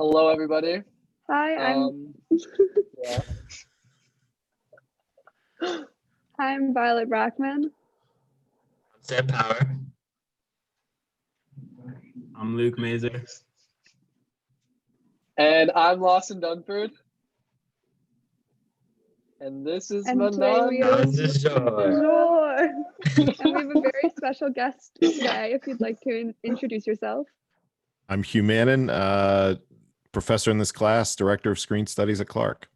Hello, everybody. Hi, Um, yeah. I'm Violet Brackman. Sam Power. I'm Luke Mazer. And I'm Lawson Dunford. And this is And today Manon. we are Dejour. Dejour. And we have a very special guest today, if you'd like to introduce yourself. I'm Hugh Manon, professor in this class, director of screen studies at Clark.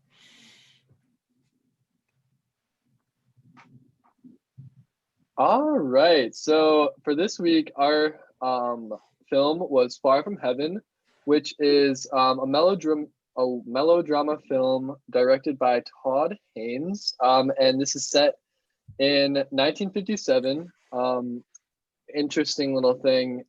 All right. So for this week, our film was Far From Heaven, which is a melodrama film directed by Todd Haynes. And this is set in 1957. Interesting little thing.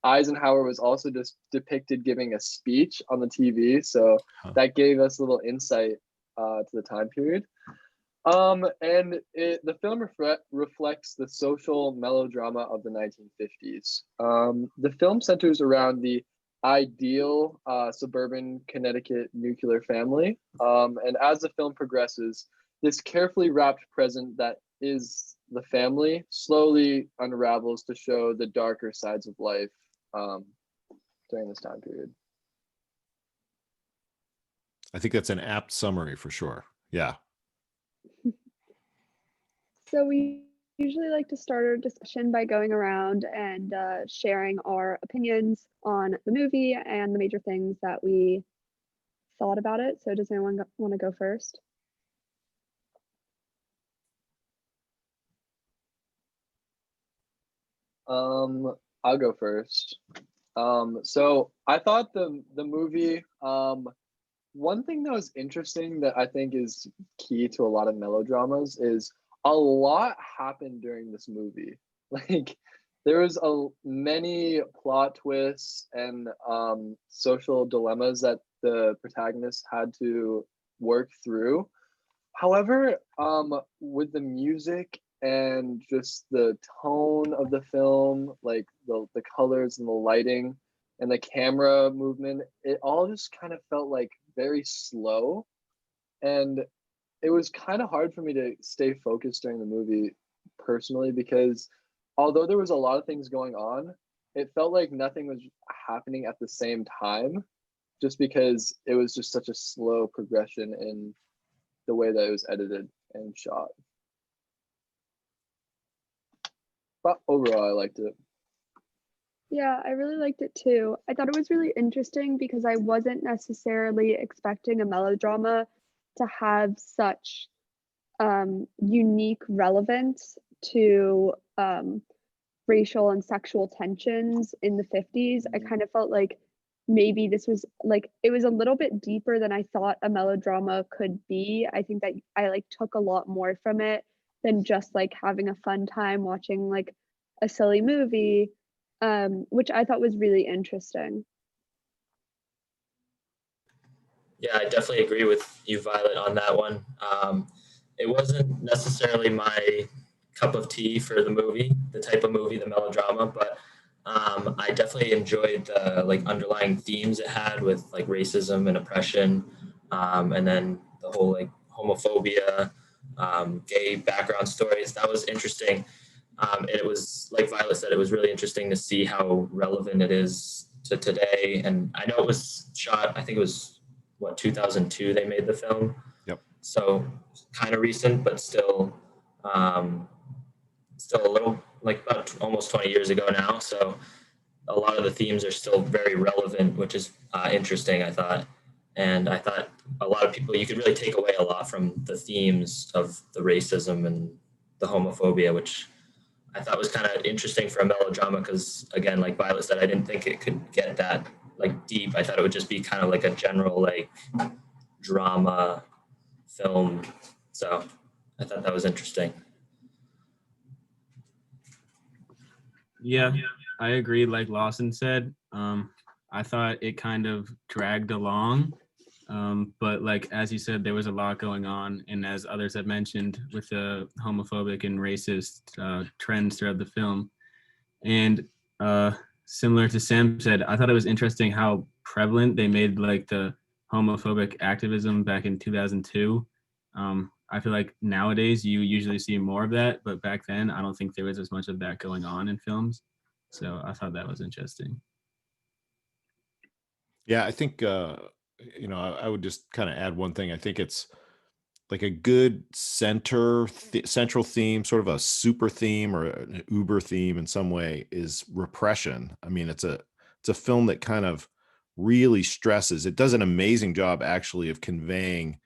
Eisenhower was also just depicted giving a speech on the TV, so that gave us a little insight to the time period. And the film reflects the social melodrama of the 1950s. The film centers around the ideal suburban Connecticut nuclear family. And as the film progresses, this carefully wrapped present that is the family slowly unravels to show the darker sides of life during this time period. I think that's an apt summary for sure. Yeah. So we usually like to start our discussion by going around and sharing our opinions on the movie and the major things that we thought about it. So does anyone want to go first? I'll go first. So I thought the movie, one thing that was interesting that I think is key to a lot of melodramas is a lot happened during this movie. Like there was many plot twists and social dilemmas that the protagonist had to work through. However, with the music and just the tone of the film, like the colors and the lighting and the camera movement, it all just kind of felt like very slow. And it was kind of hard for me to stay focused during the movie personally, because although there was a lot of things going on, it felt like nothing was happening at the same time, just because it was just such a slow progression in the way that it was edited and shot. But overall, I liked it. Yeah, I really liked it too. I thought it was really interesting because I wasn't necessarily expecting a melodrama to have such unique relevance to racial and sexual tensions in the 50s. I kind of felt like maybe this was like, it was a little bit deeper than I thought a melodrama could be. I think that I like took a lot more from it than just like having a fun time watching like a silly movie, which I thought was really interesting. Yeah, I definitely agree with you, Violet, on that one. It wasn't necessarily my cup of tea for the movie, the type of movie, the melodrama, but I definitely enjoyed the like underlying themes it had with like racism and oppression, and then the whole like homophobia, gay background stories. That was interesting. And it was, like Violet said, it was really interesting to see how relevant it is to today. And I know it was shot, I think it was, 2002 they made the film. Yep. So kind of recent, but still a little, like about almost 20 years ago now. So a lot of the themes are still very relevant, which is interesting, I thought. And I thought a lot of people, you could really take away a lot from the themes of the racism and the homophobia, which I thought was kind of interesting for a melodrama because, again, like Violet said, I didn't think it could get that like deep. I thought it would just be kind of like a general like drama film. So I thought that was interesting. Yeah, I agree. Like Lawson said, I thought it kind of dragged along. But like, as you said, there was a lot going on. And as others have mentioned, with the homophobic and racist trends throughout the film. And similar to Sam said, I thought it was interesting how prevalent. They made like the homophobic activism back in 2002. I feel like nowadays you usually see more of that, but back then I don't think there was as much of that going on in films. So I thought that was interesting. Yeah, I think I would just kind of add one thing. I think it's like a good central theme, sort of a super theme or an uber theme in some way, is repression. I mean, it's a film that kind of really stresses. It does an amazing job actually of conveying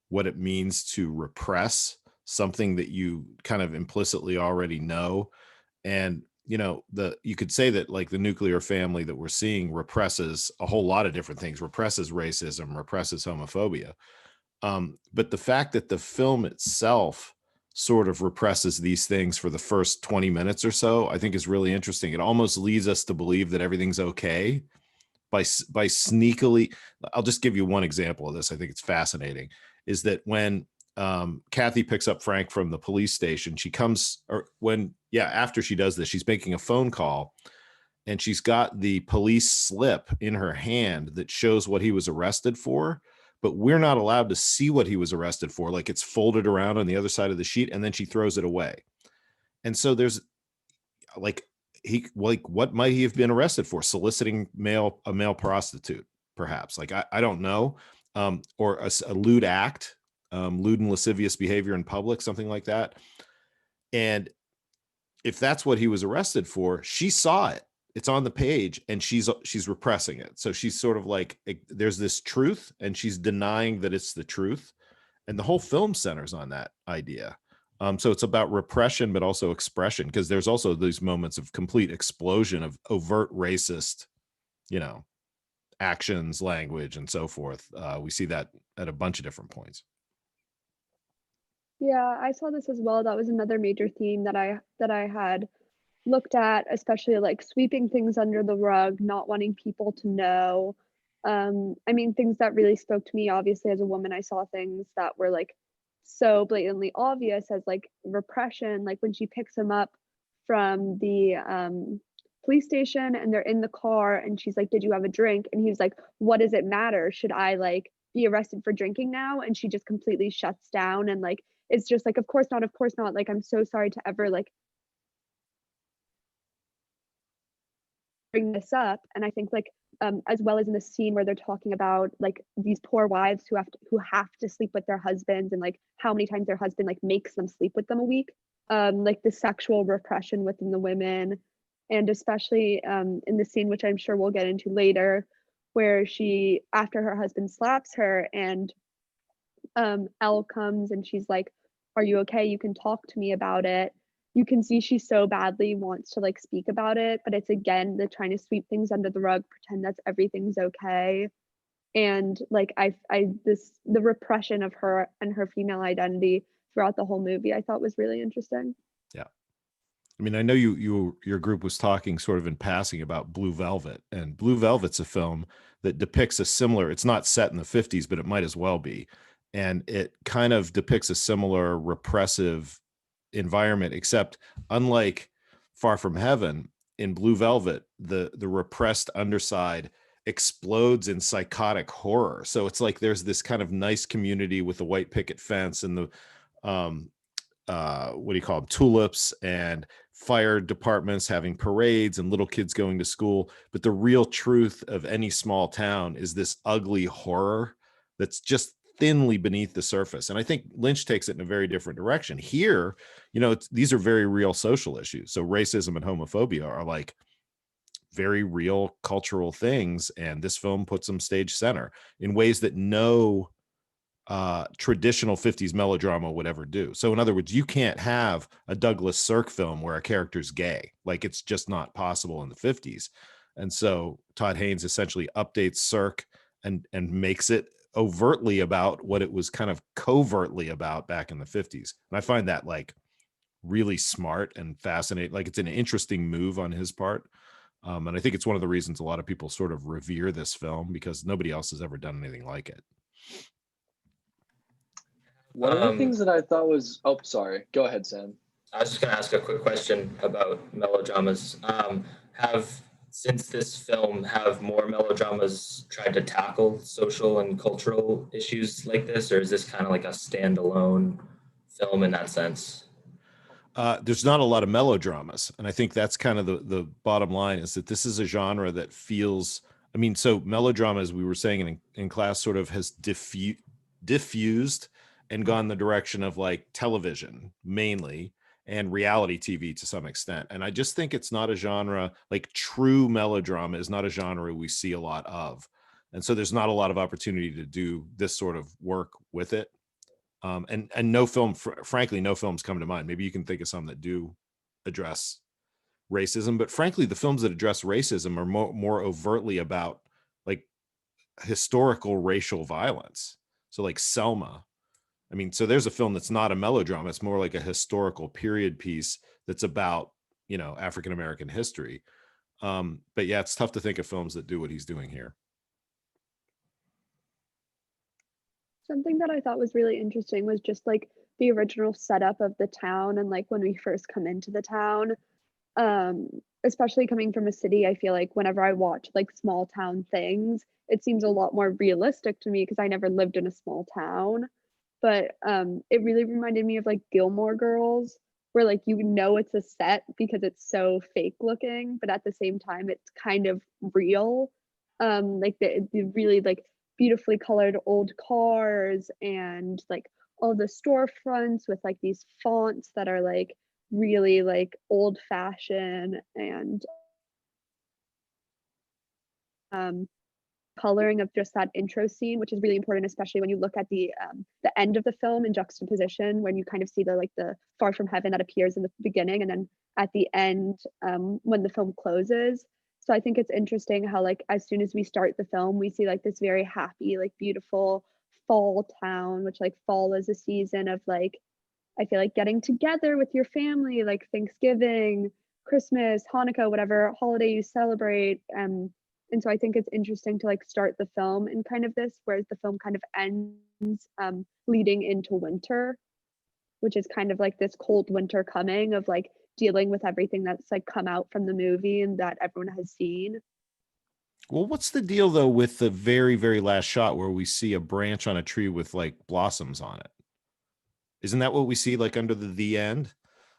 what it means to repress something that you kind of implicitly already know. And you could say that like the nuclear family that we're seeing represses a whole lot of different things, represses racism, represses homophobia. But the fact that the film itself sort of represses these things for the first 20 minutes or so, I think is really interesting. It almost leads us to believe that everything's okay by sneakily. I'll just give you one example of this. I think it's fascinating, is that when Kathy picks up Frank from the police station, after she does this, she's making a phone call and she's got the police slip in her hand that shows what he was arrested for, but we're not allowed to see what he was arrested for. Like, it's folded around on the other side of the sheet, and then she throws it away. And so there's like, what might he have been arrested for? Soliciting a male prostitute, perhaps. Like, I don't know. Or a lewd act, lewd and lascivious behavior in public, something like that. And if that's what he was arrested for, she saw it. It's on the page, and she's repressing it. So she's sort of like, there's this truth, and she's denying that it's the truth. And the whole film centers on that idea. So it's about repression, but also expression, because there's also these moments of complete explosion of overt racist, actions, language, and so forth. We see that at a bunch of different points. Yeah, I saw this as well. That was another major theme that I had looked at, especially like sweeping things under the rug, not wanting people to know. I mean, things that really spoke to me, obviously, as a woman, I saw things that were like so blatantly obvious as like repression, like when she picks him up from the police station and they're in the car and she's like, "Did you have a drink?" And he's like, "What does it matter? Should I like be arrested for drinking now?" And she just completely shuts down and like it's just like, of course not, of course not. Like, I'm so sorry to ever like bring this up. And I think like as well as in the scene where they're talking about like these poor wives who have to sleep with their husbands and like how many times their husband like makes them sleep with them a week, like the sexual repression within the women. And especially in the scene, which I'm sure we'll get into later, where she, after her husband slaps her and Elle comes and she's like, "Are you okay? You can talk to me about it." You can see she so badly wants to like speak about it, but it's again the trying to sweep things under the rug, pretend that everything's okay. And like the repression of her and her female identity throughout the whole movie, I thought was really interesting. Yeah. I mean, I know your group was talking sort of in passing about Blue Velvet, and Blue Velvet's a film that depicts a similar, it's not set in the 50s, but it might as well be. And it kind of depicts a similar repressive environment, except unlike Far From Heaven, in Blue Velvet, the repressed underside explodes in psychotic horror. So it's like there's this kind of nice community with the white picket fence and the what do you call them, tulips, and fire departments having parades and little kids going to school. But the real truth of any small town is this ugly horror that's just thinly beneath the surface. And I think Lynch takes it in a very different direction. Here, these are very real social issues. So racism and homophobia are like very real cultural things. And this film puts them stage center in ways that no traditional 50s melodrama would ever do. So in other words, you can't have a Douglas Sirk film where a character's gay. Like, it's just not possible in the 50s. And so Todd Haynes essentially updates Sirk and makes it overtly about what it was kind of covertly about back in the 50s. And I find that like really smart and fascinating. Like, it's an interesting move on his part. And I think it's one of the reasons a lot of people sort of revere this film, because nobody else has ever done anything like it. One of the things that I thought was, oh, sorry, go ahead, Sam. I was just going to ask a quick question about melodramas. Have since this film, have more melodramas tried to tackle social and cultural issues like this, or is this kind of like a standalone film in that sense? There's not a lot of melodramas, and I think that's kind of the bottom line, is that this is a genre that feels, I mean, so melodrama, as we were saying in class, sort of has diffused and gone the direction of like television mainly, and reality TV to some extent. And I just think it's not a genre, like true melodrama is not a genre we see a lot of. And so there's not a lot of opportunity to do this sort of work with it. And no film, frankly, no films come to mind. Maybe you can think of some that do address racism, but frankly, the films that address racism are more overtly about like historical racial violence. So like Selma. I mean, so there's a film that's not a melodrama. It's more like a historical period piece that's about, you know, African American history. But yeah, it's tough to think of films that do what he's doing here. Something that I thought was really interesting was just like the original setup of the town and like when we first come into the town. Um, Especially coming from a city, I feel like whenever I watch like small town things, it seems a lot more realistic to me because I never lived in a small town. But it really reminded me of like Gilmore Girls, where like you know it's a set because it's so fake looking, but at the same time it's kind of real. Like the really like beautifully colored old cars and like all the storefronts with like these fonts that are like really like old fashioned and um coloring of just that intro scene, which is really important, especially when you look at the end of the film in juxtaposition, when you kind of see the like the far from heaven that appears in the beginning, and then at the end when the film closes. So I think it's interesting how like as soon as we start the film, we see like this very happy, like beautiful fall town, which like fall is a season of like I feel like getting together with your family, like Thanksgiving, Christmas, Hanukkah, whatever holiday you celebrate. And so I think it's interesting to like start the film in kind of this, whereas the film kind of ends leading into winter, which is kind of like this cold winter coming of like dealing with everything that's like come out from the movie and that everyone has seen. Well, what's the deal though with the very, very last shot where we see a branch on a tree with like blossoms on it? Isn't that what we see like under the end?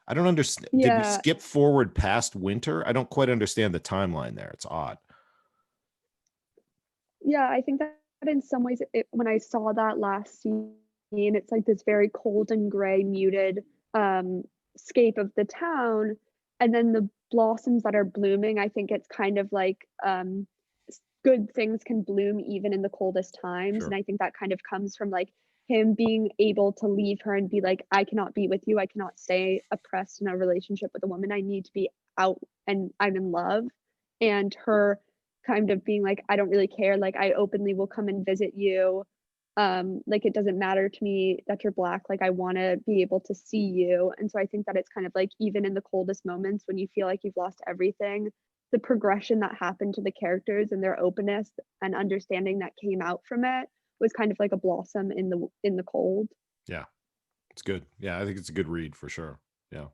I don't understand. Did we Yeah, skip forward past winter? I don't quite understand the timeline there. It's odd. yeah, I think that in some ways, when I saw that last scene, it's like this very cold and gray, muted um, scape of the town, and then the blossoms that are blooming. I think it's kind of like good things can bloom even in the coldest times, and Sure. I think that kind of comes from like him being able to leave her and be like, I cannot be with you. I cannot stay oppressed in a relationship with a woman. I need to be out and I'm in love. And her kind of being like, I don't really care, like I openly will come and visit you, like it doesn't matter to me that you're black, like I want to be able to see you. And so I think that it's kind of like even in the coldest moments when you feel like you've lost everything, the progression that happened to the characters and their openness and understanding that came out from it was kind of like a blossom in the cold. Yeah, it's good. Yeah, I think it's a good read for sure. Yeah.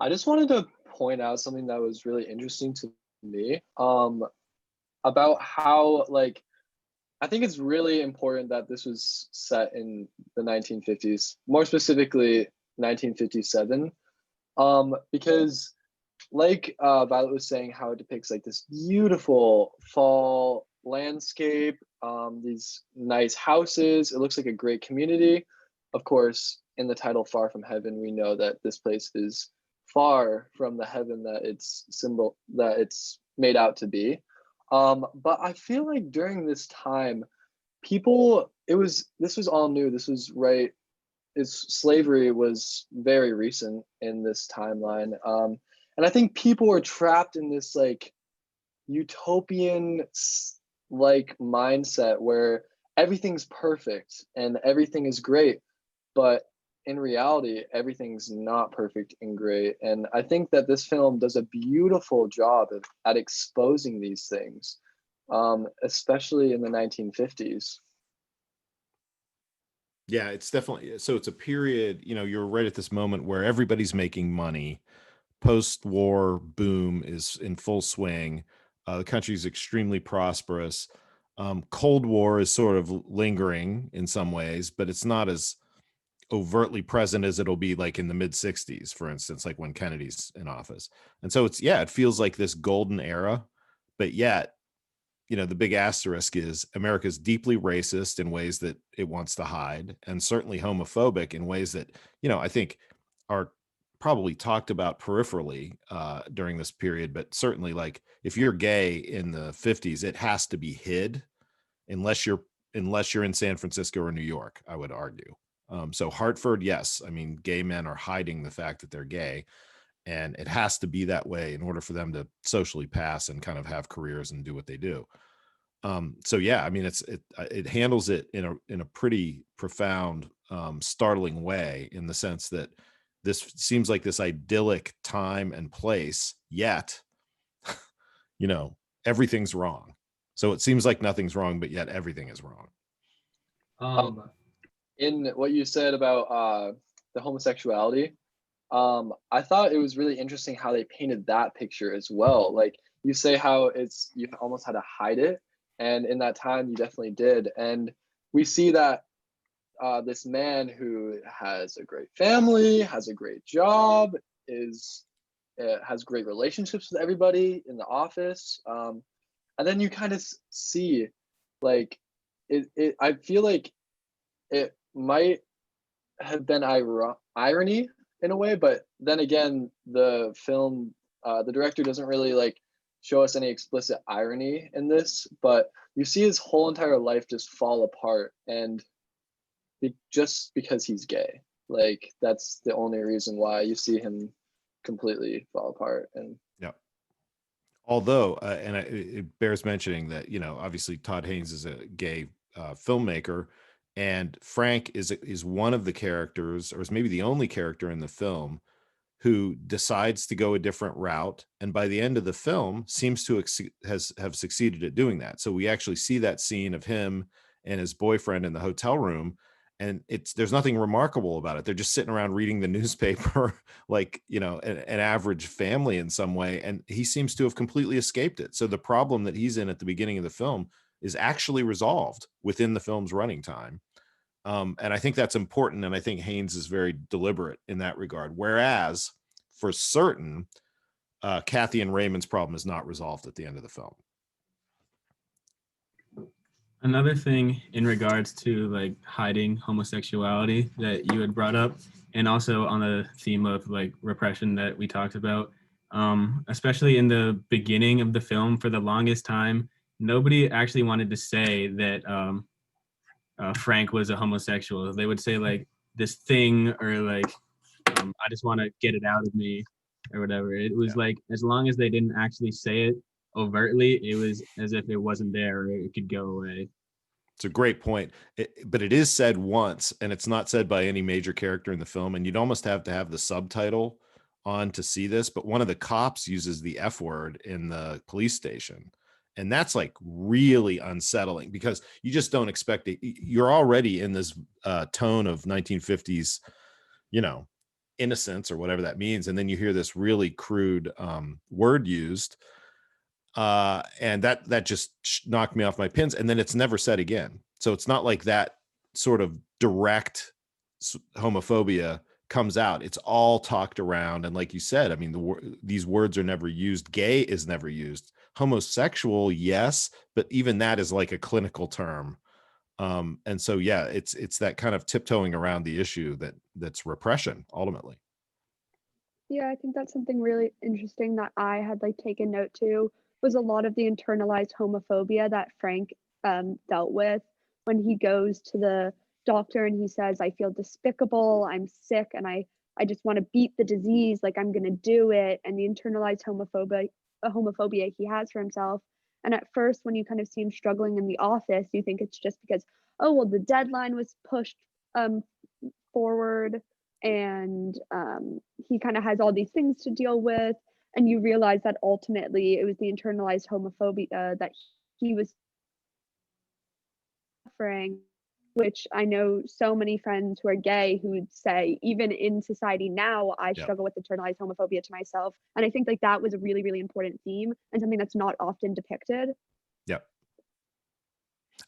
I just wanted to point out something that was really interesting to me. About how like I think it's really important that this was set in the 1950s, more specifically 1957, because like Violet was saying, how it depicts like this beautiful fall landscape, these nice houses. It looks like a great community. Of course, in the title "Far from Heaven," we know that this place is far from the heaven that it's made out to be. But I feel like during this time, this was all new. This was right. Slavery was very recent in this timeline. And I think people were trapped in this like utopian like mindset where everything's perfect and everything is great, but in reality everything's not perfect and great. And I think that this film does a beautiful job at exposing these things, especially in the 1950s. Yeah, it's definitely, so it's a period, you know, you're right at this moment where everybody's making money. post-war boom is in full swing. The country is extremely prosperous. Cold War is sort of lingering in some ways, but it's not as overtly present as it'll be like in the mid 60s, for instance, like when Kennedy's in office. And so it feels like this golden era, but yet, the big asterisk is America's deeply racist in ways that it wants to hide, and certainly homophobic in ways that, I think are probably talked about peripherally during this period. But certainly, like, if you're gay in the 50s, it has to be hid unless you're in San Francisco or New York, I would argue. So Hartford, yes, I mean, gay men are hiding the fact that they're gay, and it has to be that way in order for them to socially pass and kind of have careers and do what they do. So yeah, I mean, it handles it in a pretty profound, startling way, in the sense that this seems like this idyllic time and place, yet everything's wrong. So it seems like nothing's wrong, but yet everything is wrong. In what you said about the homosexuality, I thought it was really interesting how they painted that picture as well. Like, you say how you almost had to hide it, and in that time you definitely did. And we see that this man who has a great family, has a great job, has great relationships with everybody in the office, and then you kind of see, like, I feel like it might have been irony in a way, but then again, the film, the director doesn't really like show us any explicit irony in this, but you see his whole entire life just fall apart, and just because he's gay. Like, that's the only reason why you see him completely fall apart. And yeah, although it bears mentioning that obviously Todd Haynes is a gay filmmaker, and Frank is one of the characters, or is maybe the only character in the film, who decides to go a different route, and by the end of the film seems to have succeeded at doing that. So we actually see that scene of him and his boyfriend in the hotel room, and there's nothing remarkable about it. They're just sitting around reading the newspaper like an average family in some way, and he seems to have completely escaped it. So the problem that he's in at the beginning of the film is actually resolved within the film's running time. And I think that's important. And I think Haynes is very deliberate in that regard. Whereas for certain, Kathy and Raymond's problem is not resolved at the end of the film. Another thing in regards to like hiding homosexuality that you had brought up, and also on the theme of like repression that we talked about, especially in the beginning of the film, for the longest time, nobody actually wanted to say that Frank was a homosexual. They would say like this thing, or like, I just want to get it out of me, or whatever. It was like, as long as they didn't actually say it overtly, it was as if it wasn't there, or it could go away. It's a great point, but it is said once, and it's not said by any major character in the film, and you'd almost have to have the subtitle on to see this, but one of the cops uses the F word in the police station. And that's like really unsettling, because you just don't expect it. You're already in this tone of 1950s, innocence, or whatever that means. And then you hear this really crude word used. And that just knocked me off my pins. And then it's never said again. So it's not like that sort of direct homophobia comes out. It's all talked around. And like you said, I mean, these words are never used. Gay is never used. Homosexual, yes, but even that is like a clinical term. And so, yeah, it's that kind of tiptoeing around the issue that's repression ultimately. Yeah, I think that's something really interesting that I had like taken note to, was a lot of the internalized homophobia that Frank dealt with when he goes to the doctor and he says, I feel despicable, I'm sick, and I just want to beat the disease, like I'm gonna do it, and the internalized homophobia he has for himself. And at first, when you kind of see him struggling in the office, you think it's just because, oh well, the deadline was pushed forward, and he kind of has all these things to deal with, and you realize that ultimately it was the internalized homophobia that he was suffering, which I know so many friends who are gay who would say, even in society now, I Yep. struggle with internalized homophobia to myself. And I think like that was a really, really important theme and something that's not often depicted. Yep.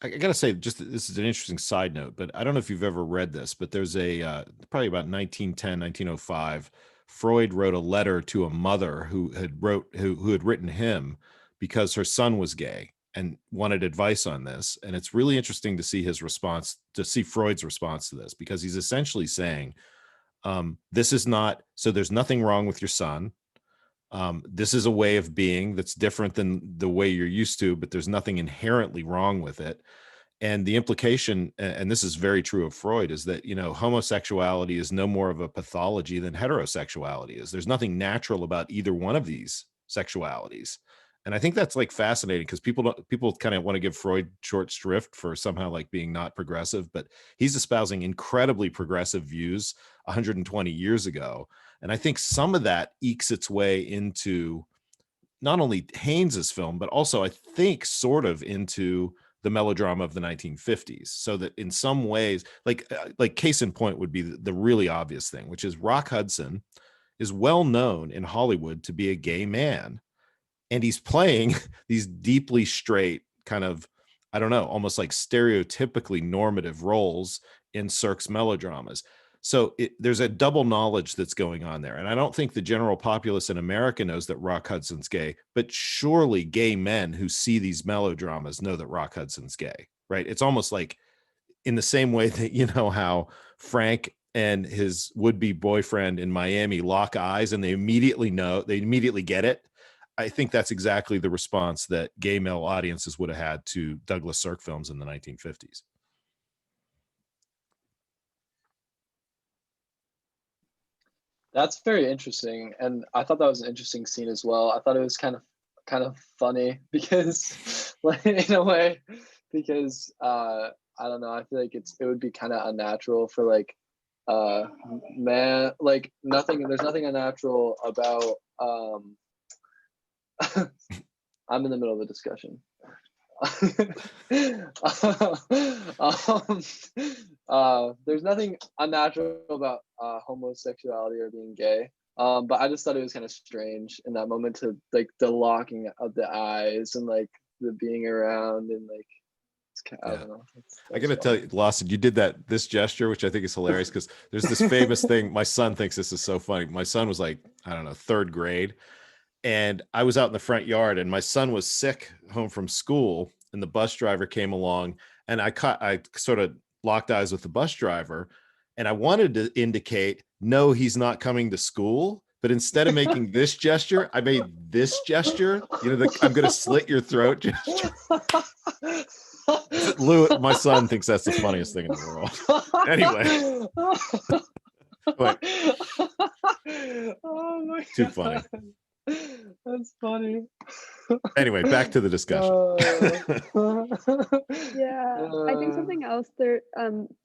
I gotta say, just this is an interesting side note, but I don't know if you've ever read this, but there's a probably about 1910, 1905, Freud wrote a letter to a mother who had written him because her son was gay and wanted advice on this. And it's really interesting to see his response, to see Freud's response to this, because he's essentially saying, this is not, so there's nothing wrong with your son. This is a way of being that's different than the way you're used to, but there's nothing inherently wrong with it. And the implication, and this is very true of Freud, is that, homosexuality is no more of a pathology than heterosexuality is. There's nothing natural about either one of these sexualities. And I think that's like fascinating, because people kind of want to give Freud short shrift for somehow like being not progressive, but he's espousing incredibly progressive views 120 years ago. And I think some of that ekes its way into not only Haynes's film, but also I think sort of into the melodrama of the 1950s. So that in some ways, like case in point would be the really obvious thing, which is Rock Hudson is well known in Hollywood to be a gay man. And he's playing these deeply straight kind of, I don't know, almost like stereotypically normative roles in Cirque's melodramas. So there's a double knowledge that's going on there. And I don't think the general populace in America knows that Rock Hudson's gay, but surely gay men who see these melodramas know that Rock Hudson's gay, right? It's almost like in the same way that, how Frank and his would-be boyfriend in Miami lock eyes and they immediately get it. I think that's exactly the response that gay male audiences would have had to Douglas Sirk films in the 1950s. That's very interesting, and I thought that was an interesting scene as well. I thought it was kind of funny because, like, in a way, because I don't know. I feel like it would be kind of unnatural for like man, like nothing. There's nothing unnatural about I'm in the middle of a discussion. There's nothing unnatural about homosexuality or being gay. But I just thought it was kind of strange in that moment, to like the locking of the eyes and like the being around and like I don't know. I gotta tell you, Lawson, you did this gesture, which I think is hilarious, because there's this famous thing. My son thinks this is so funny. My son was like, I don't know, third grade. And I was out in the front yard and my son was sick home from school, and the bus driver came along, and I sort of locked eyes with the bus driver, and I wanted to indicate, no, he's not coming to school. But instead of making this gesture, I made this gesture, I'm going to slit your throat gesture. Lou, my son thinks that's the funniest thing in the world. Anyway. Oh my Too God. funny. That's funny. Anyway, back to the discussion. Yeah, I think something else there,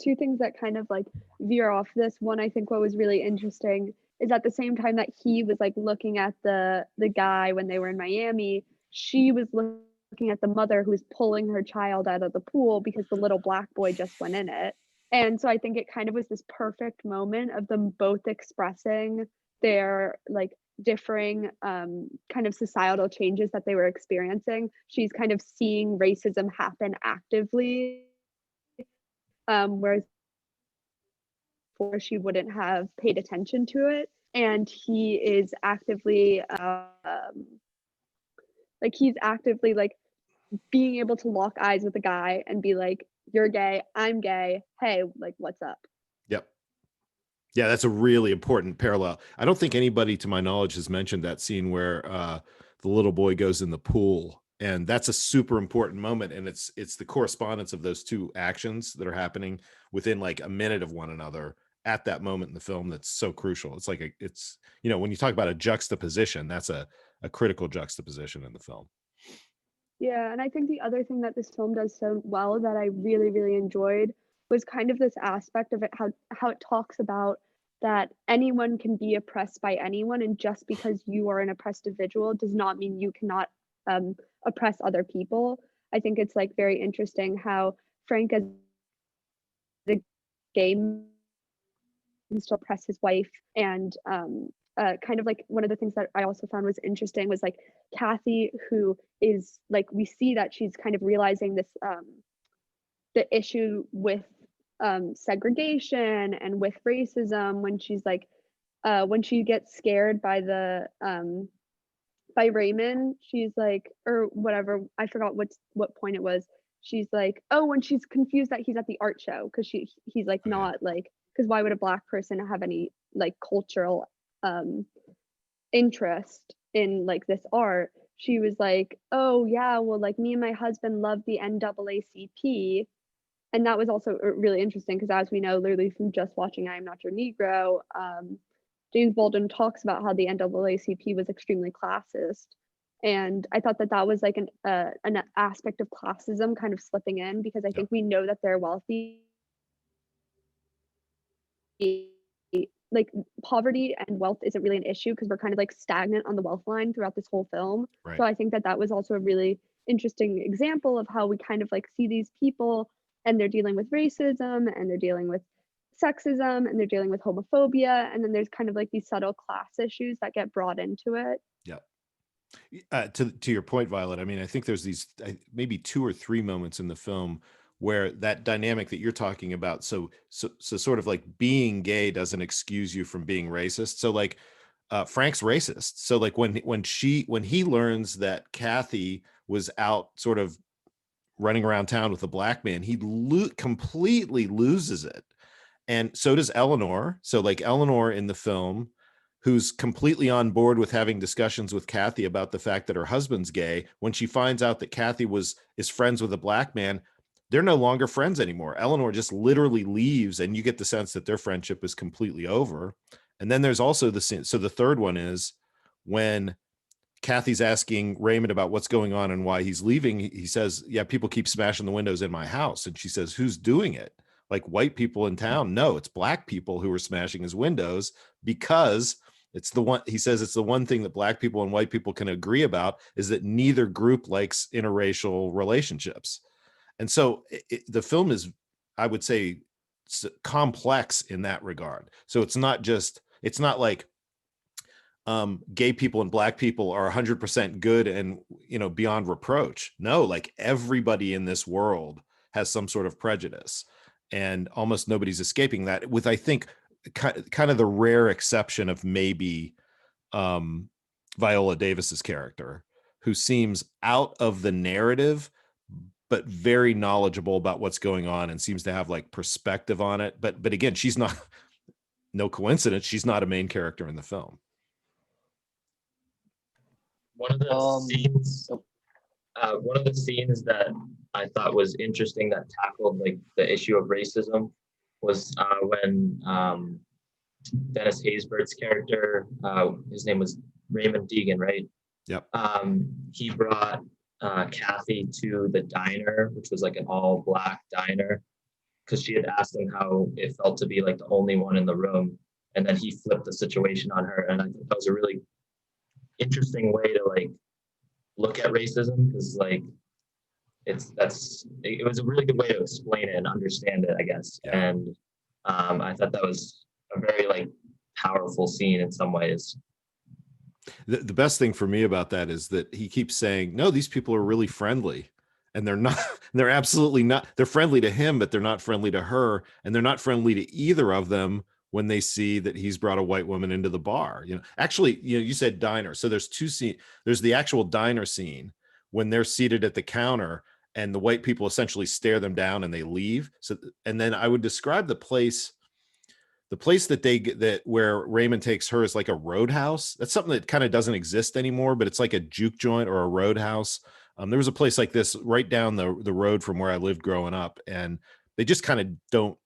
two things that kind of like veer off this. One, I think what was really interesting is at the same time that he was like looking at the guy when they were in Miami, she was looking at the mother who was pulling her child out of the pool because the little black boy just went in it. And so I think it kind of was this perfect moment of them both expressing their like differing kind of societal changes that they were experiencing. She's kind of seeing racism happen actively, whereas before she wouldn't have paid attention to it. And he is actively like being able to lock eyes with a guy and be like, you're gay, I'm gay, hey, like what's up? Yep. Yeah, that's a really important parallel. I don't think anybody, to my knowledge, has mentioned that scene where the little boy goes in the pool, and that's a super important moment. And it's the correspondence of those two actions that are happening within like a minute of one another at that moment in the film that's so crucial. It's like when you talk about a juxtaposition, that's a critical juxtaposition in the film. Yeah, and I think the other thing that this film does so well that I really, really enjoyed was kind of this aspect of it, how it talks about that anyone can be oppressed by anyone, and just because you are an oppressed individual does not mean you cannot oppress other people. I think it's like very interesting how Frank, as a gay man can still press his wife. And kind of like one of the things that I also found was interesting was like Kathy, who is like, we see that she's kind of realizing this the issue with segregation and with racism when she's like when she gets scared by the by Raymond, she's like, or whatever, I forgot what point it was. She's like, oh, when she's confused that he's at the art show because he's like not like, because why would a Black person have any like cultural interest in like this art? She was like, oh yeah, well, like me and my husband love the NAACP. And that was also really interesting because, as we know, literally from just watching I Am Not Your Negro, James Baldwin talks about how the NAACP was extremely classist. And I thought that that was like an aspect of classism kind of slipping in, because I think we know that they're wealthy. Like poverty and wealth isn't really an issue because we're kind of like stagnant on the wealth line throughout this whole film. Right. So I think that that was also a really interesting example of how we kind of like see these people and they're dealing with racism and they're dealing with sexism and they're dealing with homophobia, and then there's kind of like these subtle class issues that get brought into it. Yeah. To your point, Violet, I mean, I think there's these maybe 2 or 3 moments in the film where that dynamic that you're talking about, so sort of like being gay doesn't excuse you from being racist. So like Frank's racist. So like when he learns that Kathy was out sort of running around town with a Black man, he completely loses it. And so does Eleanor. So like Eleanor in the film, who's completely on board with having discussions with Kathy about the fact that her husband's gay, when she finds out that Kathy is friends with a Black man, they're no longer friends anymore. Eleanor just literally leaves, and you get the sense that their friendship is completely over. And then there's also the scene. So the third one is when Kathy's asking Raymond about what's going on and why he's leaving. He says, yeah, people keep smashing the windows in my house. And she says, who's doing it? Like white people in town? No, it's Black people who are smashing his windows, because it's the one, he says, it's the one thing that Black people and white people can agree about, is that neither group likes interracial relationships. And so the film is, I would say, complex in that regard. So it's not like gay people and Black people are 100% good and, beyond reproach. No, like everybody in this world has some sort of prejudice, and almost nobody's escaping that, with, I think, kind of the rare exception of maybe Viola Davis's character, who seems out of the narrative, but very knowledgeable about what's going on and seems to have like perspective on it. But again, she's not, no coincidence, she's not a main character in the film. One of the scenes that I thought was interesting that tackled like the issue of racism was when Dennis Haysbert's character, his name was Raymond Deegan, right? Yep. He brought Kathy to the diner, which was like an all Black diner, because she had asked him how it felt to be like the only one in the room, and then he flipped the situation on her, and I think that was a really interesting way to like look at racism, because like it was a really good way to explain it and understand it, I guess. Yeah. And I thought that was a very like powerful scene in some ways. The best thing for me about that is that he keeps saying, no, these people are really friendly, and they're not. They're absolutely not. They're friendly to him, but they're not friendly to her, and they're not friendly to either of them when they see that he's brought a white woman into the bar. Actually, you said diner. So there's two scenes. There's the actual diner scene when they're seated at the counter and the white people essentially stare them down and they leave. So, and then I would describe the place that where Raymond takes her is like a roadhouse. That's something that kind of doesn't exist anymore, but it's like a juke joint or a roadhouse. There was a place like this right down the road from where I lived growing up, and they just kind of don't.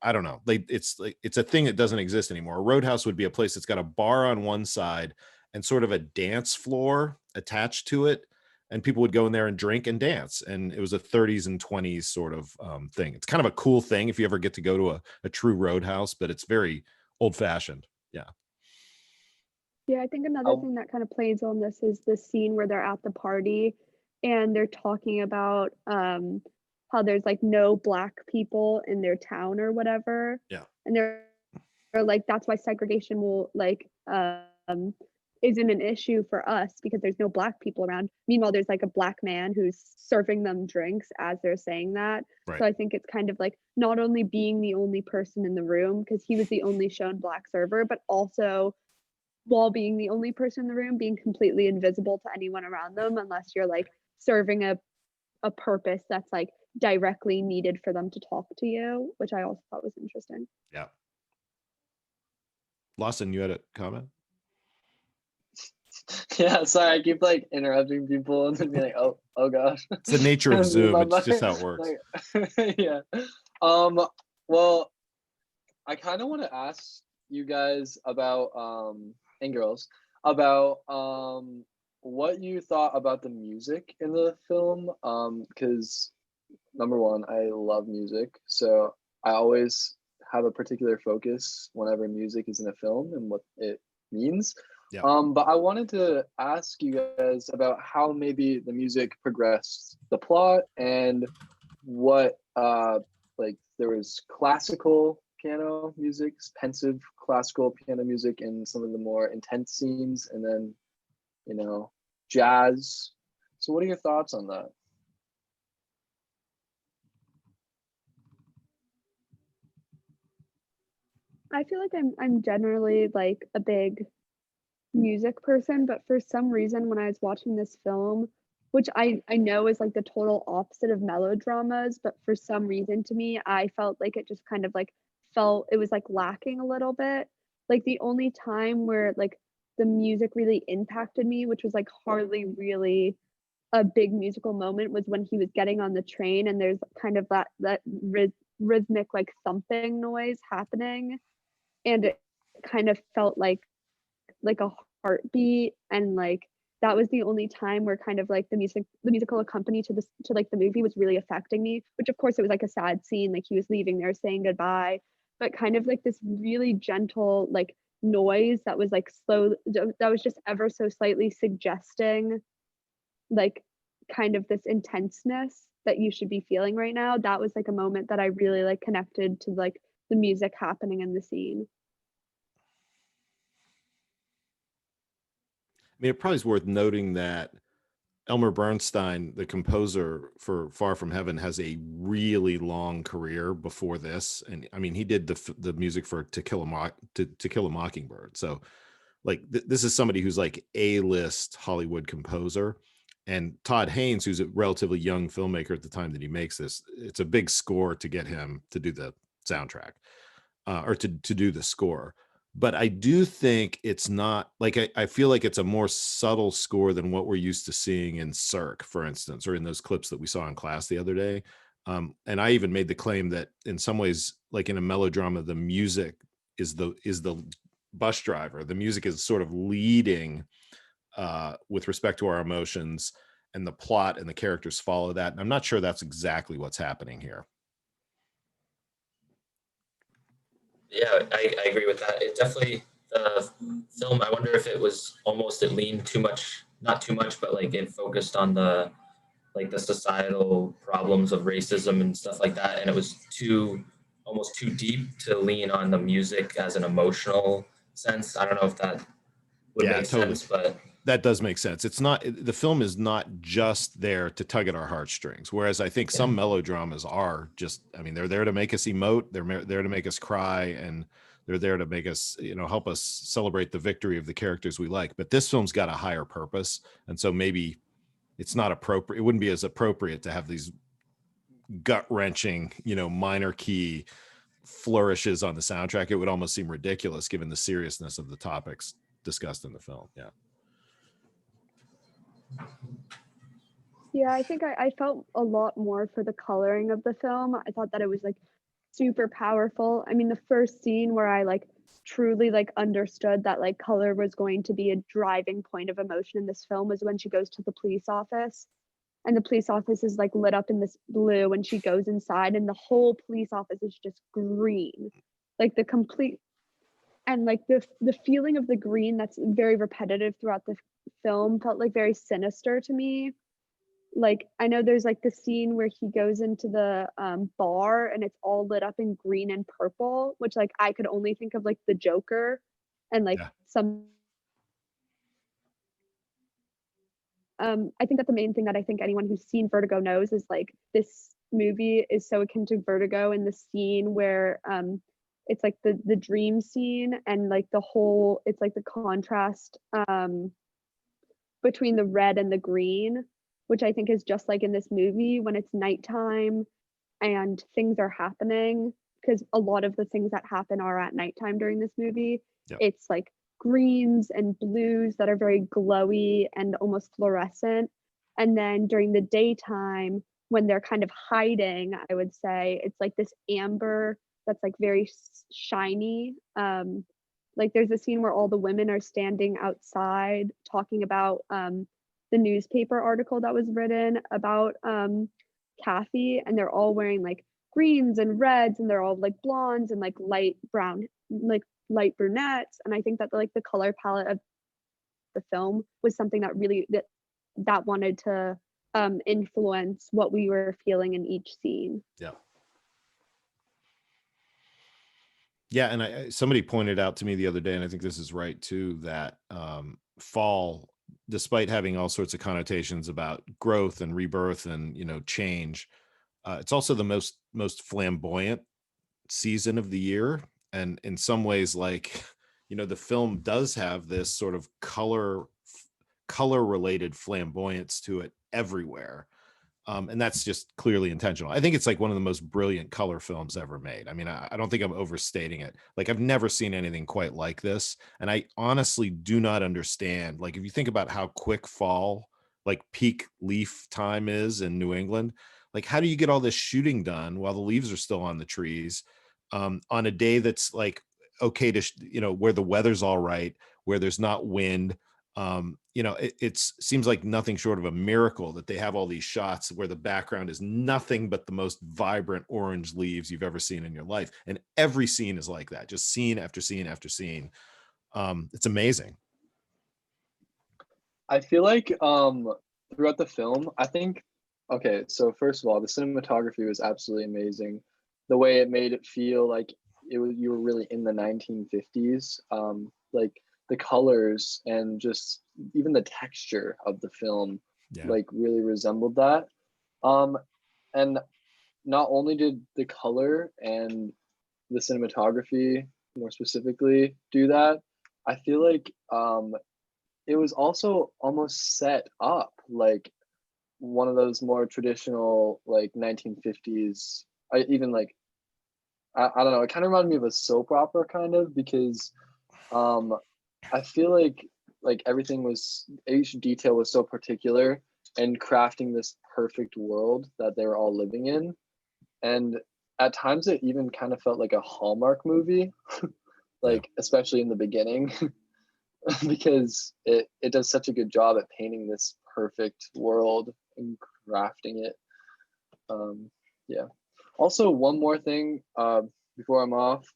I don't know. It's a thing that doesn't exist anymore. A roadhouse would be a place that's got a bar on one side and sort of a dance floor attached to it, and people would go in there and drink and dance. And it was a 30s and 20s sort of thing. It's kind of a cool thing if you ever get to go to a true roadhouse, but it's very old fashioned. Yeah. Yeah, I think another thing that kind of plays on this is the scene where they're at the party and they're talking about how how there's like no black people in their town or whatever. Yeah. And they're like, that's why segregation will like isn't an issue for us because there's no black people around. Meanwhile, there's like a black man who's serving them drinks as they're saying that. Right. So I think it's kind of like not only being the only person in the room because he was the only shown black server, but also while being the only person in the room, being completely invisible to anyone around them unless you're like serving a purpose that's like directly needed for them to talk to you, which I also thought was interesting. Yeah. Lawson, you had a comment? Yeah, sorry, I keep like interrupting people and then be like, oh gosh. It's the nature of Zoom. My It's just how it mind- works. like, yeah. Well, I kind of want to ask you guys about and girls about what you thought about the music in the film. Because number one, I love music, so I always have a particular focus whenever music is in a film and what it means. Yeah. But I wanted to ask you guys about how maybe the music progressed the plot and what like there was classical piano music, pensive classical piano music in some of the more intense scenes, and then jazz. So what are your thoughts on that? I feel like I'm generally like a big music person, but for some reason when I was watching this film, which I know is like the total opposite of melodramas, but for some reason to me, I felt like it just kind of like felt it was like lacking a little bit. Like the only time where like the music really impacted me, which was like hardly really a big musical moment, was when he was getting on the train and there's kind of that rhythmic like thumping noise happening, and it kind of felt like a heartbeat, and like that was the only time where kind of like the musical accompaniment to like the movie was really affecting me, which of course it was like a sad scene, like he was leaving there saying goodbye, but kind of like this really gentle like noise that was like slow, that was just ever so slightly suggesting like kind of this intenseness that you should be feeling right now. That was like a moment that I really like connected to like the music happening in the scene. I mean, it probably is worth noting that Elmer Bernstein, the composer for Far From Heaven, has a really long career before this, and I mean, he did the music for To Kill a Mockingbird. So, like, this is somebody who's like A-list Hollywood composer. And Todd Haynes, who's a relatively young filmmaker at the time that he makes this, it's a big score to get him to do the soundtrack or to do the score. But I do think it's not like I feel like it's a more subtle score than what we're used to seeing in Cirque, for instance, or in those clips that we saw in class the other day. And I even made the claim that in some ways, like in a melodrama, the music is the bus driver. The music is sort of leading with respect to our emotions, and the plot and the characters follow that. And I'm not sure that's exactly what's happening here. Yeah, I agree with that. It definitely, the film, I wonder if it was almost, it leaned too much, not too much, but like it focused on the societal problems of racism and stuff like that. And it was almost too deep to lean on the music as an emotional sense. I don't know if that would make Totally. sense, but that does make sense. It's not, the film is not just there to tug at our heartstrings. Whereas I think some melodramas are just, I mean, they're there to make us emote. They're there to make us cry, and they're there to make us, help us celebrate the victory of the characters we like. But this film's got a higher purpose. And so maybe it's not appropriate. It wouldn't be as appropriate to have these gut wrenching, minor key flourishes on the soundtrack. It would almost seem ridiculous given the seriousness of the topics discussed in the film. Yeah. Yeah, I think I felt a lot more for the coloring of the film. I thought that it was like super powerful. I mean, the first scene where I like truly like understood that like color was going to be a driving point of emotion in this film was when she goes to the police office, and the police office is like lit up in this blue, and she goes inside and the whole police office is just green. Like the complete, and like the feeling of the green that's very repetitive throughout the film felt like very sinister to me. like I know there's like the scene where he goes into the bar and it's all lit up in green and purple, which like I could only think of like the Joker and like Yeah. some I think that the main thing that I think anyone who's seen Vertigo knows is like this movie is so akin to Vertigo in the scene where it's like the dream scene and like the whole it's like the contrast between the red and the green, which I think is just like in this movie when it's nighttime and things are happening, because a lot of the things that happen are at nighttime during this movie. Yep. It's like greens and blues that are very glowy and almost fluorescent. And then during the daytime, when they're kind of hiding, I would say it's like this amber that's like very shiny. Like there's a scene where all the women are standing outside talking about the newspaper article that was written about Kathy, and they're all wearing like greens and reds, and they're all like blondes and like light brown, like light brunettes. And I think that like the color palette of the film was something that really that wanted to influence what we were feeling in each scene. Yeah. Yeah, and somebody pointed out to me the other day, and I think this is right too, that fall, despite having all sorts of connotations about growth and rebirth and change, it's also the most flamboyant season of the year, and in some ways, like the film does have this sort of color related flamboyance to it everywhere. And that's just clearly intentional. I think it's like one of the most brilliant color films ever made. I mean, I don't think I'm overstating it. Like I've never seen anything quite like this. And I honestly do not understand. Like if you think about how quick fall, like peak leaf time is in New England, like how do you get all this shooting done while the leaves are still on the trees on a day that's like okay to, where the weather's all right, where there's not wind. It seems like nothing short of a miracle that they have all these shots where the background is nothing but the most vibrant orange leaves you've ever seen in your life. And every scene is like that, just scene after scene after scene. It's amazing. I feel like throughout the film, I think, okay, so first of all, the cinematography was absolutely amazing. The way it made it feel like you were really in the 1950s. Like the colors and just even the texture of the film like really resembled that. And not only did the color and the cinematography more specifically do that, I feel like it was also almost set up like one of those more traditional like 1950s. I even like I don't know, it kind of reminded me of a soap opera kind of, because I feel like everything was, each detail was so particular and crafting this perfect world that they were all living in. And at times it even kind of felt like a Hallmark movie, like especially in the beginning, because it does such a good job at painting this perfect world and crafting it. Yeah. Also, one more thing before I'm off,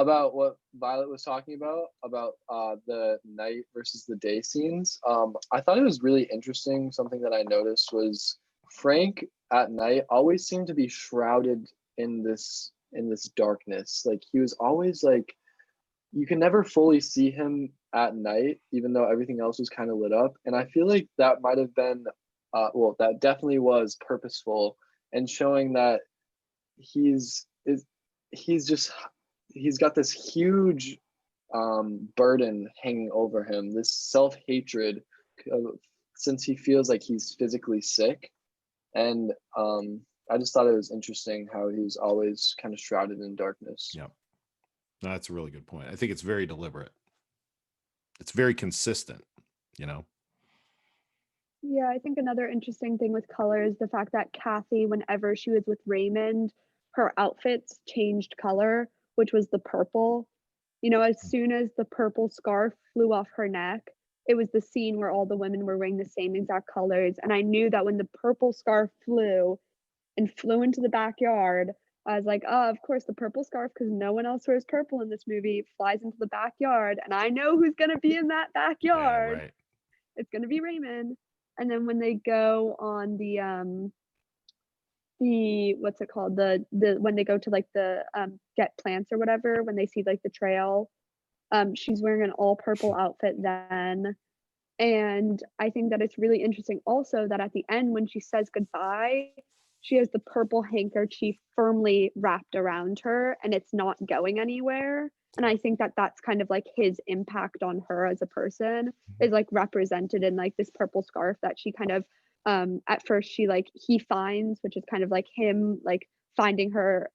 about what Violet was talking about the night versus the day scenes. I thought it was really interesting. Something that I noticed was Frank at night always seemed to be shrouded in this darkness. Like he was always like, you can never fully see him at night, even though everything else was kind of lit up. And I feel like that might have been, well, that definitely was purposeful and showing that he's got this huge burden hanging over him, this self-hatred, since he feels like he's physically sick. And I just thought it was interesting how he was always kind of shrouded in darkness. Yeah. No, that's a really good point. I think it's very deliberate. It's very consistent, Yeah, I think another interesting thing with color is the fact that Kathy, whenever she was with Raymond, her outfits changed color, which was the purple. As soon as the purple scarf flew off her neck, it was the scene where all the women were wearing the same exact colors. And I knew that when the purple scarf flew into the backyard, I was like, oh, of course, the purple scarf, because no one else wears purple in this movie, flies into the backyard. And I know who's going to be in that backyard. Yeah, right. it's gonna be Raymond. And then when they go on the what's it called? The when they go to like the get plants or whatever, when they see like the trail, she's wearing an all purple outfit then. And I think that it's really interesting also that at the end when she says goodbye, she has the purple handkerchief firmly wrapped around her and it's not going anywhere. And I think that that's kind of like his impact on her as a person is like represented in like this purple scarf that she kind of at first she like he finds, which is kind of like him like finding her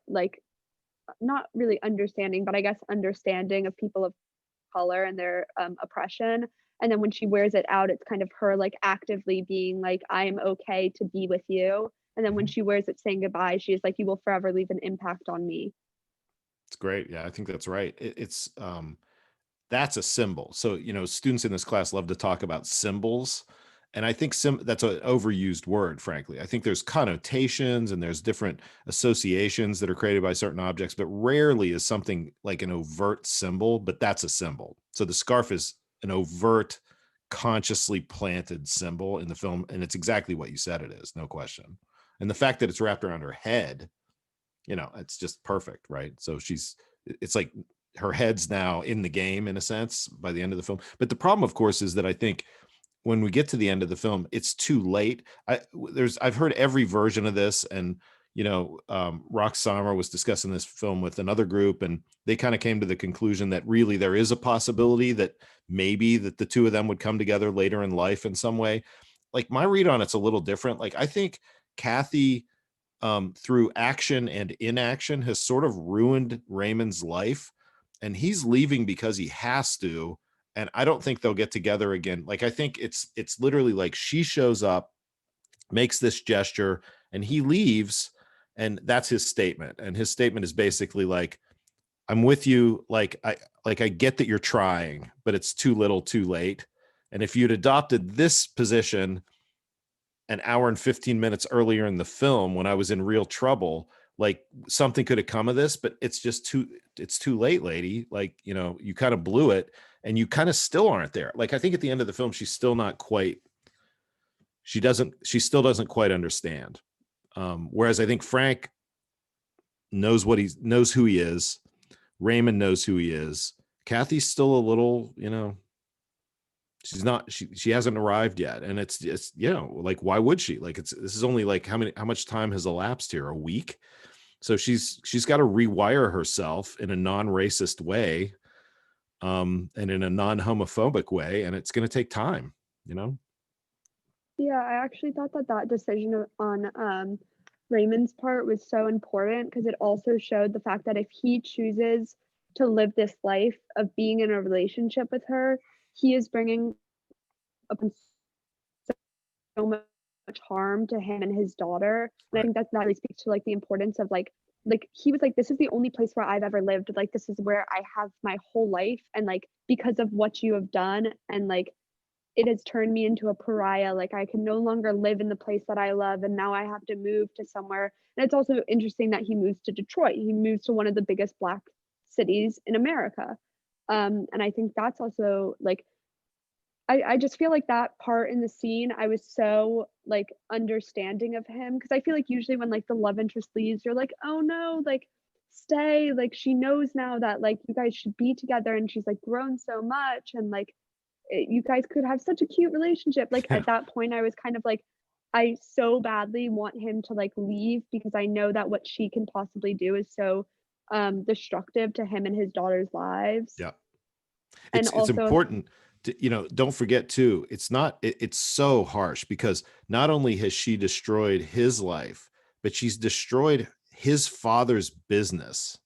like not really understanding, but I guess understanding of people of color and their oppression. And then when she wears it out, it's kind of her like actively being like, I am okay to be with you. And then when she wears it saying goodbye, she is like, you will forever leave an impact on me. It's great. Yeah, I think that's right. It's that's a symbol. So, students in this class love to talk about symbols. And I think that's an overused word, frankly. I think there's connotations and there's different associations that are created by certain objects, but rarely is something like an overt symbol, but that's a symbol. So the scarf is an overt, consciously planted symbol in the film. And it's exactly what you said it is, no question. And the fact that it's wrapped around her head, it's just perfect, right? So it's like her head's now in the game in a sense by the end of the film. But the problem, of course, is that I think when we get to the end of the film, it's too late. I've heard every version of this, and Rock Sommer was discussing this film with another group, and they kind of came to the conclusion that really there is a possibility that maybe that the two of them would come together later in life in some way. Like my read on it's a little different. Like I think Kathy, through action and inaction, has sort of ruined Raymond's life, and he's leaving because he has to. And I don't think they'll get together again. Like, I think it's literally like she shows up, makes this gesture, and he leaves. And that's his statement. And his statement is basically like, I'm with you. Like I get that you're trying, but it's too little too late. And if you'd adopted this position an hour and 15 minutes earlier in the film when I was in real trouble, like something could have come of this, but it's too late, lady. Like, you kind of blew it. And you kind of still aren't there. Like, I think at the end of the film, she's still not quite, she still doesn't quite understand. Whereas I think Frank knows who he is. Raymond knows who he is. Kathy's still a little, she's not, she hasn't arrived yet. And it's like, why would she? Like, this is only like, how much time has elapsed here? A week? So she's got to rewire herself in a non-racist way. And in a non-homophobic way, and it's going to take time, Yeah, I actually thought that decision on Raymond's part was so important because it also showed the fact that if he chooses to live this life of being in a relationship with her, he is bringing upon so much harm to him and his daughter. And I think that really speaks to like the importance of like he was like, this is the only place where I've ever lived. Like, this is where I have my whole life. And like, because of what you have done, and like, it has turned me into a pariah. Like, I can no longer live in the place that I love. And now I have to move to somewhere. And it's also interesting that he moves to Detroit. He moves to one of the biggest Black cities in America. And I think that's also like, I just feel like that part in the scene, I was so like understanding of him, because I feel like usually when like the love interest leaves, you're like, oh no, like stay, like she knows now that like you guys should be together, and she's like grown so much, and like you guys could have such a cute relationship. Like at that point, I was kind of like, I so badly want him to like leave, because I know that what she can possibly do is so destructive to him and his daughter's lives. Yeah, and it's also important. Don't forget too, it's so harsh, because not only has she destroyed his life, but she's destroyed his father's business,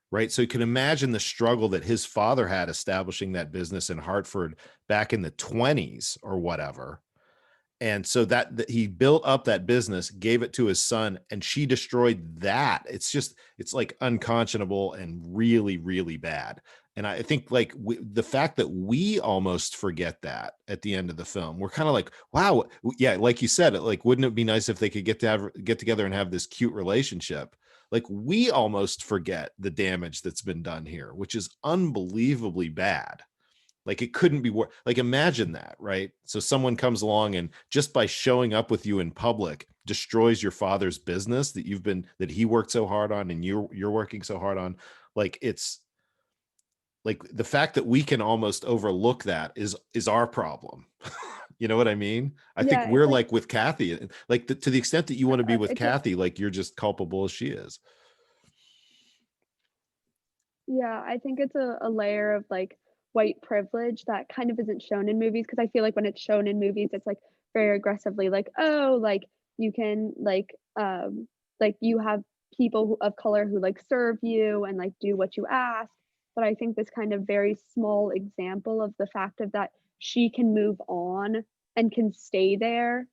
right? So you can imagine the struggle that his father had establishing that business in Hartford back in the 1920s or whatever. And so that he built up that business, gave it to his son, and she destroyed that. It's like unconscionable and really, really bad. And I think like the fact that we almost forget that at the end of the film, we're kind of like, wow, yeah, like you said, like, wouldn't it be nice if they could get together and have this cute relationship? Like, we almost forget the damage that's been done here, which is unbelievably bad. Like it couldn't be worse. Like imagine that, right? So someone comes along and just by showing up with you in public destroys your father's business that he worked so hard on and you're working so hard on. Like it's like the fact that we can almost overlook that is our problem. You know what I mean? I think Yeah, we're it's like like with Kathy, like to the extent that you want to be with it's Kathy, like you're just culpable as she is. yeah, I think it's a layer of like white privilege that kind of isn't shown in movies because I feel like when it's shown in movies, it's like very aggressively like, oh, like you can like you have people of color who like serve you and like do what you ask. But I think this kind of very small example of the fact of that she can move on and can stay there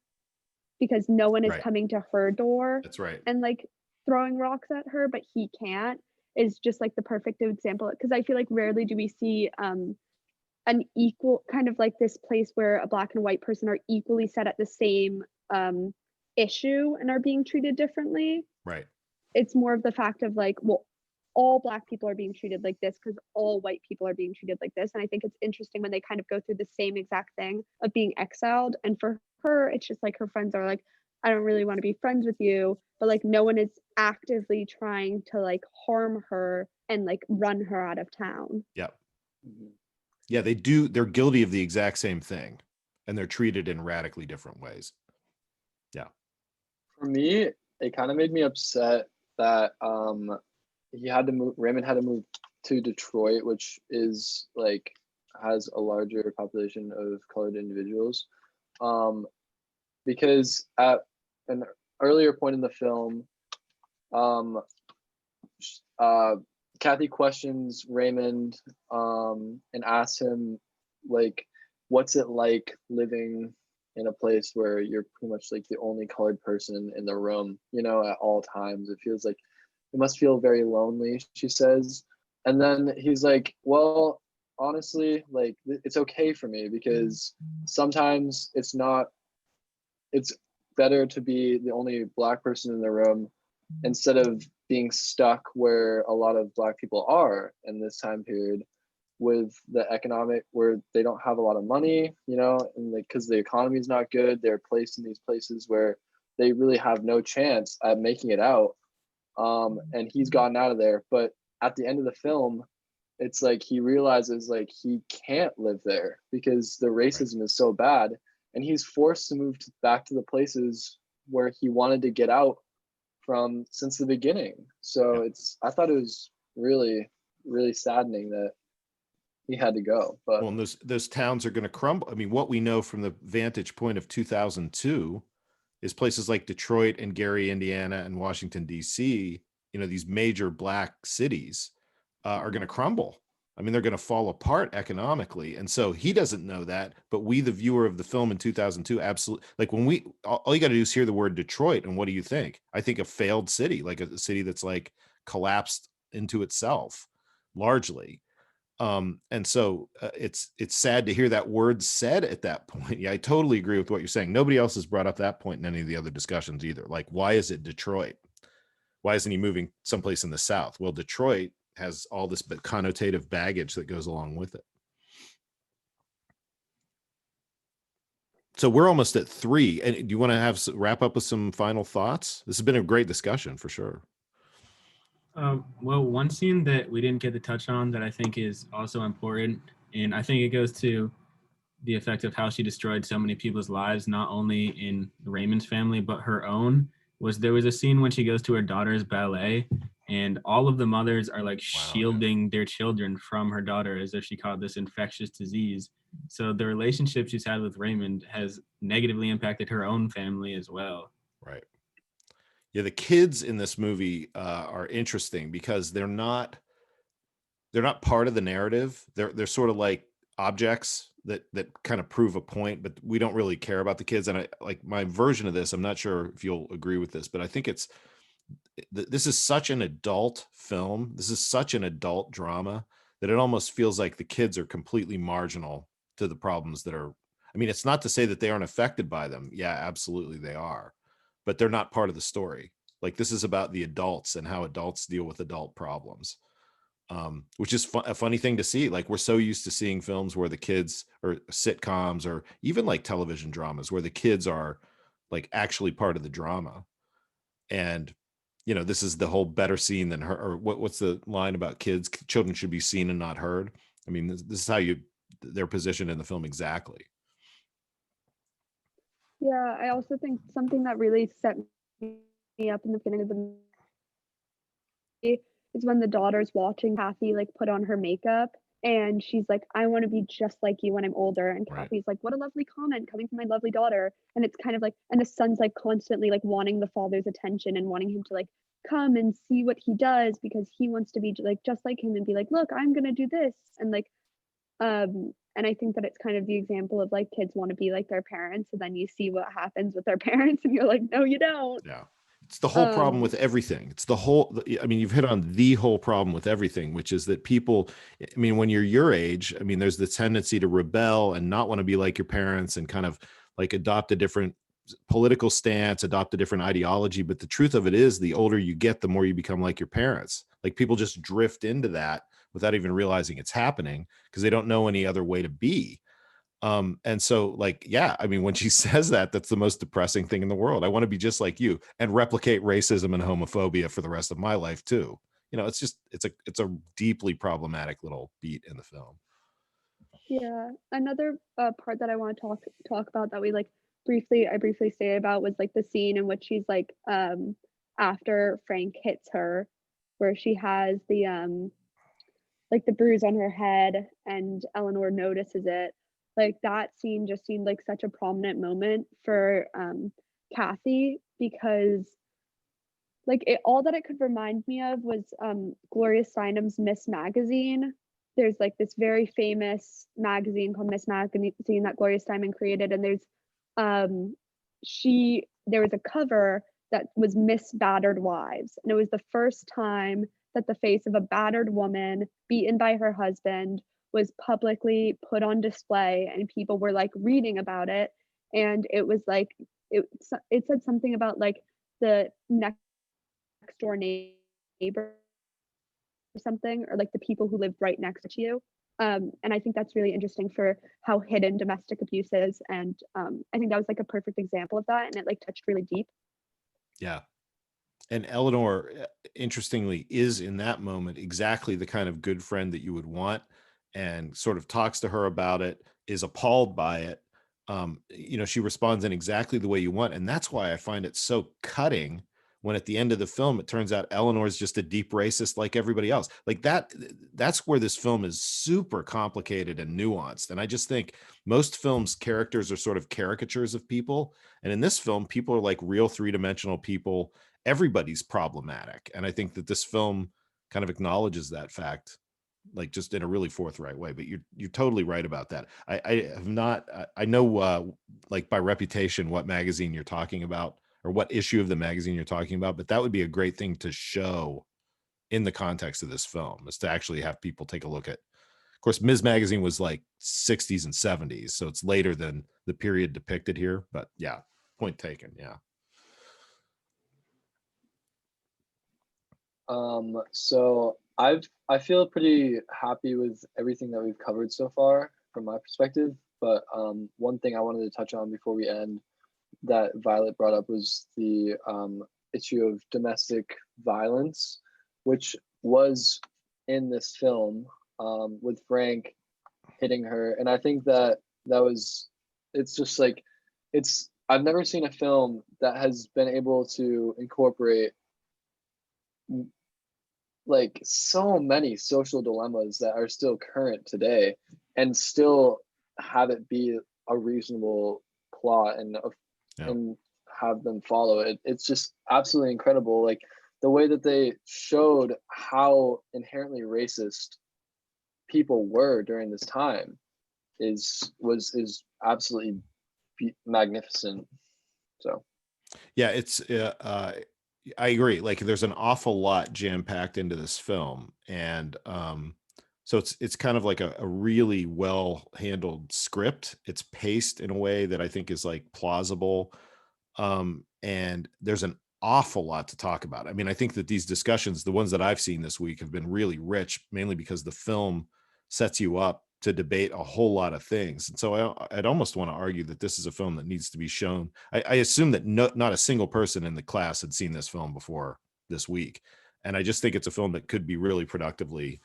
because no one is Right. coming to her door That's right. and like throwing rocks at her, but he can't is just like the perfect example because I feel like rarely do we see an equal kind of like this place where a black and white person are equally set at the same issue and are being treated differently. Right. It's more of the fact of like, well, all black people are being treated like this because all white people are being treated like this. And I think it's interesting when they kind of go through the same exact thing of being exiled. And for her, it's just like her friends are like, I don't really want to be friends with you. But like no one is actively trying to like harm her and like run her out of town. Yeah. Mhm. Yeah, they're guilty of the exact same thing. And they're treated in radically different ways. Yeah. For me, it kind of made me upset that Raymond had to move to Detroit, which is like has a larger population of colored individuals. Because at an earlier point in the film, um, Kathy questions Raymond and asks him like, what's it like living in a place where you're pretty much like the only colored person in the room, at all times. It feels like it must feel very lonely, she says. And then he's like, well, honestly, like it's okay for me because sometimes it's better to be the only black person in the room instead of being stuck where a lot of black people are in this time period with the economic where they don't have a lot of money, and like because the economy is not good, they're placed in these places where they really have no chance at making it out. And he's gotten out of there, but at the end of the film, it's like he realizes like he can't live there because the racism is so bad, and he's forced to move back to the places where he wanted to get out from since the beginning. So I thought it was really, really saddening that he had to go. But well, and those towns are going to crumble. I mean, what we know from the vantage point of 2002 is places like Detroit and Gary, Indiana, and Washington, D.C., these major black cities are going to crumble. I mean, they're going to fall apart economically. And so he doesn't know that, but we, the viewer of the film in 2002, absolutely, like when all you got to do is hear the word Detroit. And what do you think? I think a failed city, like a city that's like collapsed into itself largely. And so it's sad to hear that word said at that point. Yeah, I totally agree with what you're saying. Nobody else has brought up that point in any of the other discussions either. Like, why is it Detroit? Why isn't he moving someplace in the South? Well, Detroit has all this connotative baggage that goes along with it. So we're almost at 3. And do you want to wrap up with some final thoughts? This has been a great discussion for sure. Well, one scene that we didn't get to touch on that I think is also important, and I think it goes to the effect of how she destroyed so many people's lives, not only in Raymond's family, but her own, there was a scene when she goes to her daughter's ballet, and all of the mothers are like shielding their children from her daughter as if she caught this infectious disease. So the relationship she's had with Raymond has negatively impacted her own family as well. Right. Yeah, the kids in this movie are interesting because they're not part of the narrative. They're sort of like objects that kind of prove a point, but we don't really care about the kids. And I like my version of this. I'm not sure if you'll agree with this, but I think this is such an adult film. This is such an adult drama that it almost feels like the kids are completely marginal to the problems that are. I mean, it's not to say that they aren't affected by them. Yeah, absolutely they are, but they're not part of the story. Like this is about the adults and how adults deal with adult problems. which is a funny thing to see. Like, we're so used to seeing films where the kids, or sitcoms, or even like television dramas where the kids are like actually part of the drama. And this is the whole better seen than heard, or what's the line about kids? Children should be seen and not heard. I mean, this is how they're positioned in the film exactly. Yeah, I also think something that really set me up in the beginning of the movie is when the daughter's watching Kathy like put on her makeup and she's like, I want to be just like you when I'm older. And Right. Kathy's like, what a lovely comment coming from my lovely daughter. And it's kind of like, and the son's like constantly like wanting the father's attention and wanting him to like come and see what he does because he wants to be like just like him and be like, look, I'm gonna do this. And like, and I think that it's kind of the example of like kids want to be like their parents, and then you see what happens with their parents, and you're like, no, you don't. Yeah. It's the whole problem with everything. It's the whole, I mean, you've hit on the whole problem with everything, which is that people, I mean, when you're your age, I mean, there's the tendency to rebel and not want to be like your parents and kind of like adopt a different political stance, adopt a different ideology. But the truth of it is, the older you get, the more you become like your parents. Like, people just drift into that without even realizing it's happening because they don't know any other way to be. And so, like, yeah, I mean, when she says that, that's the most depressing thing in the world. I want to be just like you and replicate racism and homophobia for the rest of my life too. It's just, it's a deeply problematic little beat in the film. Yeah, another part that I want to talk about that we like I briefly stated about was like the scene in which she's like after Frank hits her, where she has the like the bruise on her head and Eleanor notices it. Like that scene just seemed like such a prominent moment for Kathy because like all that it could remind me of was Gloria Steinem's Miss Magazine. There's like this very famous magazine called Miss Magazine that Gloria Steinem created, and there was a cover that was Miss Battered Wives, and it was the first time that the face of a battered woman beaten by her husband was publicly put on display, and people were like reading about it, and it was like it said something about like the next door neighbor or something, or like the people who lived right next to you. And I think that's really interesting for how hidden domestic abuse is. And I think that was like a perfect example of that. And it like touched really deep. Yeah. And Eleanor, interestingly, is in that moment exactly the kind of good friend that you would want, and sort of talks to her about it, is appalled by it. She responds in exactly the way you want. And that's why I find it so cutting when at the end of the film, it turns out Eleanor's just a deep racist like everybody else. Like that's where this film is super complicated and nuanced. And I just think most films' characters are sort of caricatures of people. And in this film, people are like real three-dimensional people. Everybody's problematic. And I think that this film kind of acknowledges that fact, like just in a really forthright way. But you're totally right about that. I have not, I know like by reputation what magazine you're talking about, or what issue of the magazine you're talking about, but that would be a great thing to show in the context of this film, is to actually have people take a look at. Of course, Ms. Magazine was like 60s and 70s, so it's later than the period depicted here, but yeah, point taken. Yeah. So I feel pretty happy with everything that we've covered so far from my perspective, but one thing I wanted to touch on before we end that Violet brought up was the issue of domestic violence, which was in this film with Frank hitting her. And I think that it's just like, I've never seen a film that has been able to incorporate like so many social dilemmas that are still current today and still have it be a reasonable plot and have them follow it. It's just absolutely incredible. Like the way that they showed how inherently racist people were during this time is absolutely magnificent. So yeah, it's I agree. Like there's an awful lot jam packed into this film, and so it's kind of like a really well handled script. It's paced in a way that I think is like plausible, and there's an awful lot to talk about. I mean, I think that these discussions, the ones that I've seen this week, have been really rich, mainly because the film sets you up to debate a whole lot of things. And so I'd almost want to argue that this is a film that needs to be shown. I assume that not a single person in the class had seen this film before this week. And I just think it's a film that could be really productively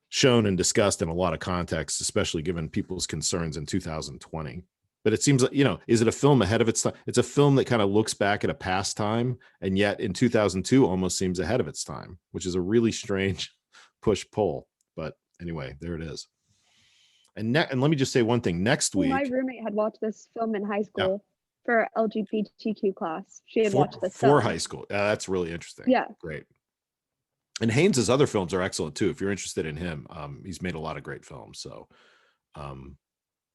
shown and discussed in a lot of contexts, especially given people's concerns in 2020. But it seems like, is it a film ahead of its time? It's a film that kind of looks back at a past time, and yet in 2002 almost seems ahead of its time, which is a really strange push-pull. But anyway, there it is. And let me just say one thing. Next week, my roommate had watched this film in high school for LGBTQ class. She had watched this for film. high school. That's really interesting. Yeah. Great. And Haynes's other films are excellent too. If you're interested in him, he's made a lot of great films.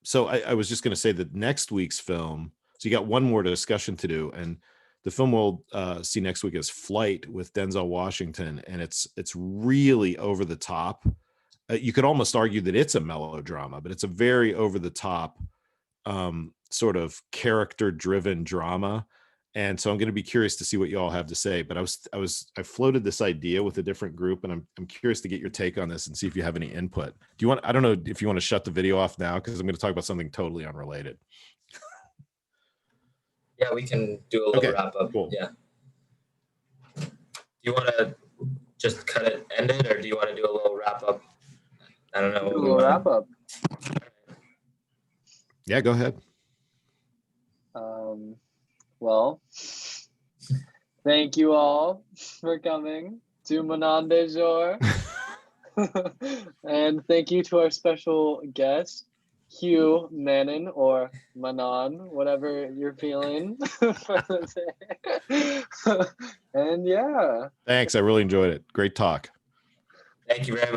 So I was just going to say that next week's film, so you got one more discussion to do, and the film we'll see next week is Flight with Denzel Washington, and it's really over the top. You could almost argue that it's a melodrama, but it's a very over the top sort of character driven drama. And so I'm going to be curious to see what you all have to say. But I floated this idea with a different group, and I'm curious to get your take on this and see if you have any input. I don't know if you want to shut the video off now, because I'm going to talk about something totally unrelated. Yeah, we can do a little wrap up. Cool. Yeah. Do you want to just cut it, end it, or do you want to do a little wrap up? I don't know. Do a little wrap up. Yeah, go ahead. Well, thank you all for coming to Manon Dejour. And thank you to our special guest, Hugh, Manon, or Manon, whatever you're feeling for the day. And yeah. Thanks. I really enjoyed it. Great talk. Thank you very much.